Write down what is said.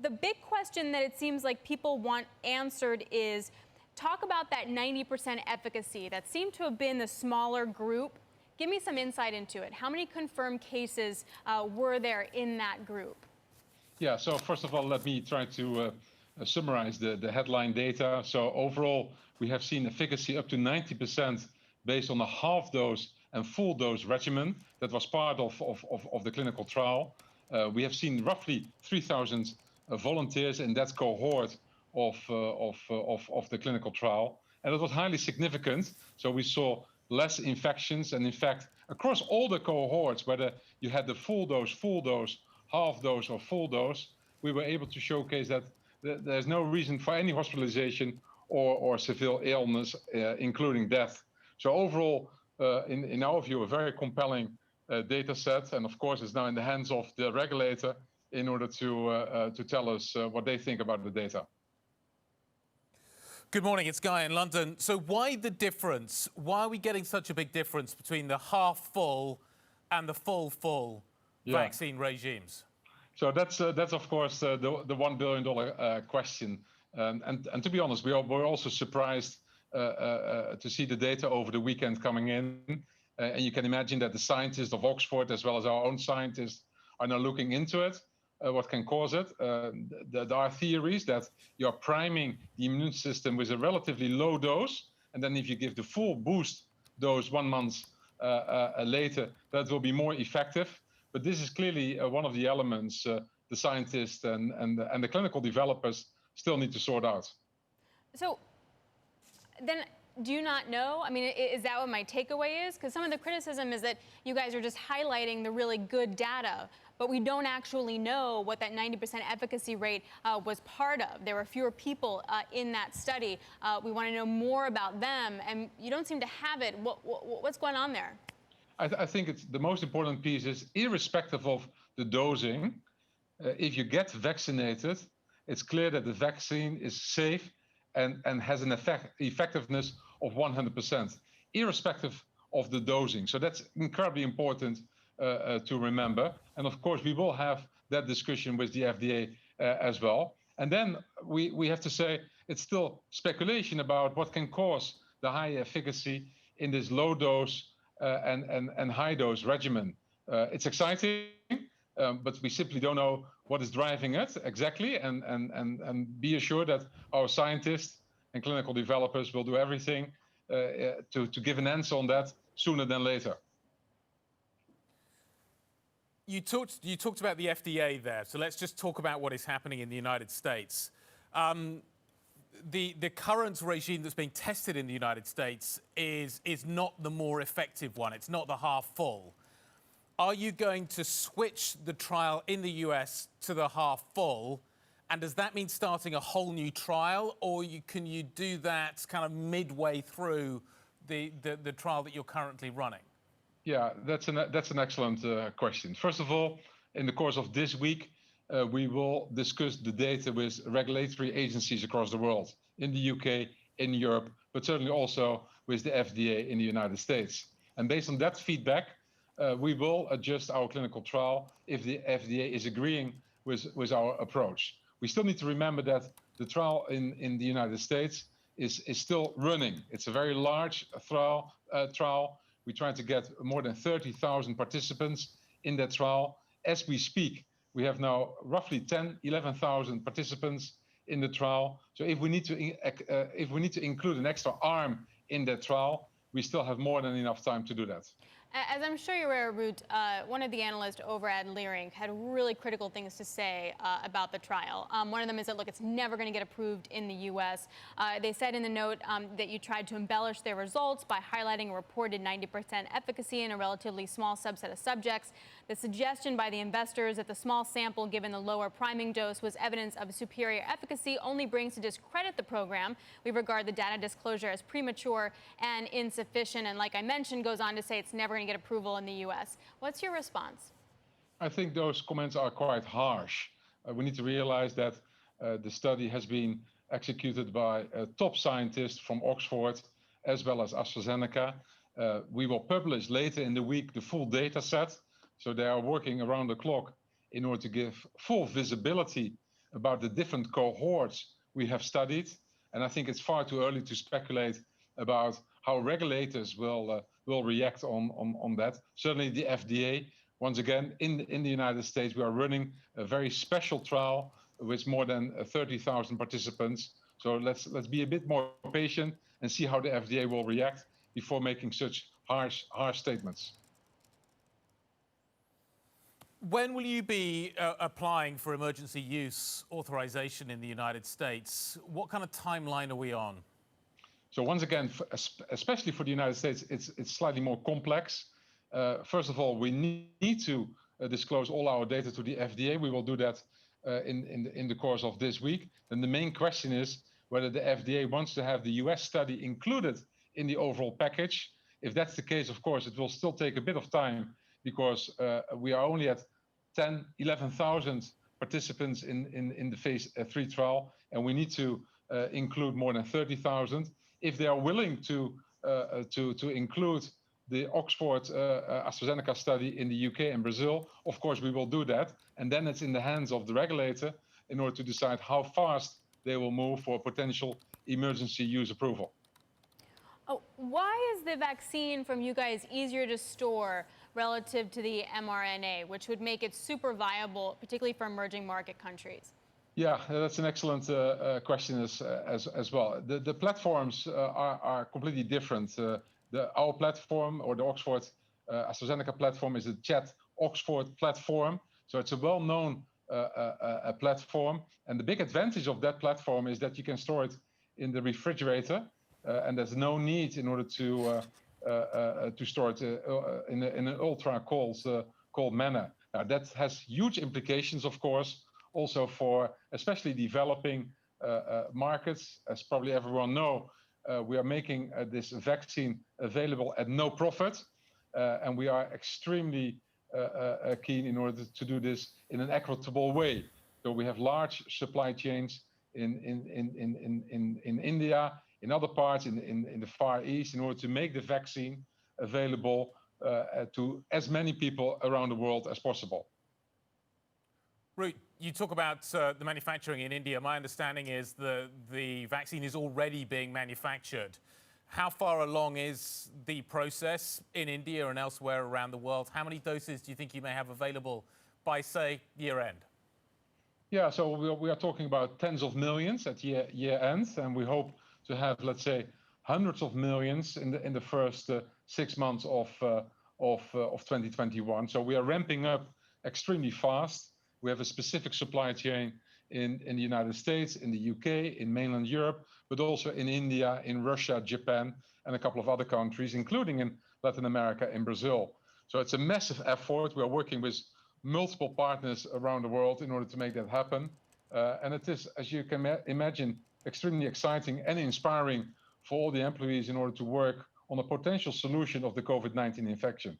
the big question that it seems like people want answered is, talk about that 90% efficacy that seemed to have been the smaller group. Give me some insight into it. How many confirmed cases were there in that group? Yeah, so first of all, let me try to summarize the headline data. So overall, we have seen efficacy up to 90% based on a half dose and full dose regimen that was part of the clinical trial. We have seen roughly 3,000 volunteers in that cohort of the clinical trial, and it was highly significant. So we saw less infections, and in fact, across all the cohorts, whether you had the full dose, half dose, or full dose, we were able to showcase that there's no reason for any hospitalization or severe illness, including death. So overall, in our view, a very compelling data set, and of course, it's now in the hands of the regulator in order to tell us what they think about the data. Good morning, it's Guy in London. So why the difference? Why are we getting such a big difference between the half full and the full vaccine regimes? So that's of course the $1 billion question. And to be honest, we're also surprised to see the data over the weekend coming in. And you can imagine that the scientists of Oxford, as well as our own scientists, are now looking into it. What can cause it? There are theories that you're priming the immune system with a relatively low dose, and then if you give the full boost dose 1 month later, that will be more effective. But this is clearly one of the elements the scientists and the clinical developers still need to sort out. So then, do you not know? I mean, is that what my takeaway is? Because some of the criticism is that you guys are just highlighting the really good data, but we don't actually know what that 90% efficacy rate was part of. There were fewer people in that study. We want to know more about them, and you don't seem to have it. What's going on there? I think it's the most important piece is, irrespective of the dosing, if you get vaccinated, it's clear that the vaccine is safe and has an effectiveness of 100%, irrespective of the dosing. So that's incredibly important to remember. And of course, we will have that discussion with the FDA as well. And then we have to say it's still speculation about what can cause the high efficacy in this low dose and high dose regimen. It's exciting, but we simply don't know what is driving it exactly. And be assured that our scientists and clinical developers will do everything to give an answer on that sooner than later. You talked about the FDA there, so let's just talk about what is happening in the United States. The current regime that's being tested in the United States is not the more effective one. It's not the half full. Are you going to switch the trial in the US to the half full? And does that mean starting a whole new trial, or can you do that kind of midway through the trial that you're currently running? Yeah, that's an excellent question. First of all, in the course of this week, we will discuss the data with regulatory agencies across the world, in the UK, in Europe, but certainly also with the FDA in the United States. And based on that feedback, we will adjust our clinical trial if the FDA is agreeing with our approach. We still need to remember that the trial in the United States is still running. It's a very large trial. We try to get more than 30,000 participants in that trial. As we speak, we have now roughly 11,000 participants in the trial. So if we need to include an extra arm in that trial, we still have more than enough time to do that. As I'm sure you're aware, Ruud, one of the analysts over at Leerink had really critical things to say about the trial. One of them is that, look, it's never going to get approved in the U.S. They said in the note that you tried to embellish their results by highlighting a reported 90% efficacy in a relatively small subset of subjects. The suggestion by the investors that the small sample given the lower priming dose was evidence of superior efficacy only brings to discredit the program. We regard the data disclosure as premature and insufficient, and like I mentioned, goes on to say it's never going to get approval in the U.S. What's your response? I think those comments are quite harsh. We need to realize that the study has been executed by top scientists from Oxford as well as AstraZeneca. We will publish later in the week the full data set. So they are working around the clock in order to give full visibility about the different cohorts we have studied. And I think it's far too early to speculate about how regulators will react on that. Certainly the FDA, once again, in the United States, we are running a very special trial with more than 30,000 participants. So let's be a bit more patient and see how the FDA will react before making such harsh statements. When will you be applying for emergency use authorization in the United States? What kind of timeline are we on? So once again, especially for the United States, it's slightly more complex. First of all, we need to disclose all our data to the FDA. We will do that in the course of this week. Then the main question is whether the FDA wants to have the US study included in the overall package. If that's the case, of course, it will still take a bit of time because we are only at 11,000 participants in the phase 3 trial, and we need to include more than 30,000. If they are willing to include the Oxford AstraZeneca study in the UK and Brazil, of course we will do that, and then it's in the hands of the regulator in order to decide how fast they will move for potential emergency use approval. Oh, why is the vaccine from you guys easier to store relative to the mRNA, which would make it super viable, particularly for emerging market countries? Yeah, that's an excellent question as well. The platforms are completely different. Our platform, or the Oxford AstraZeneca platform, is a Chat Oxford platform. So it's a well-known platform. And the big advantage of that platform is that you can store it in the refrigerator, and there's no need in order to store it in an ultra cold manner. Now that has huge implications, of course, also for especially developing markets. As probably everyone know, we are making this vaccine available at no profit, and we are extremely keen in order to do this in an equitable way. So we have large supply chains in India, in other parts in the Far East, in order to make the vaccine available to as many people around the world as possible. Ruud, you talk about the manufacturing in India. My understanding is the vaccine is already being manufactured. How far along is the process in India and elsewhere around the world? How many doses do you think you may have available by, say, year end? Yeah, so we are talking about tens of millions at year end, and we hope to have, let's say, hundreds of millions in the first 6 months of 2021. So we are ramping up extremely fast. We have a specific supply chain in the United States, in the UK, in mainland Europe, but also in India, in Russia, Japan, and a couple of other countries, including in Latin America and Brazil. So it's a massive effort. We are working with multiple partners around the world in order to make that happen. And it is, as you can imagine, extremely exciting and inspiring for all the employees in order to work on a potential solution of the COVID-19 infection.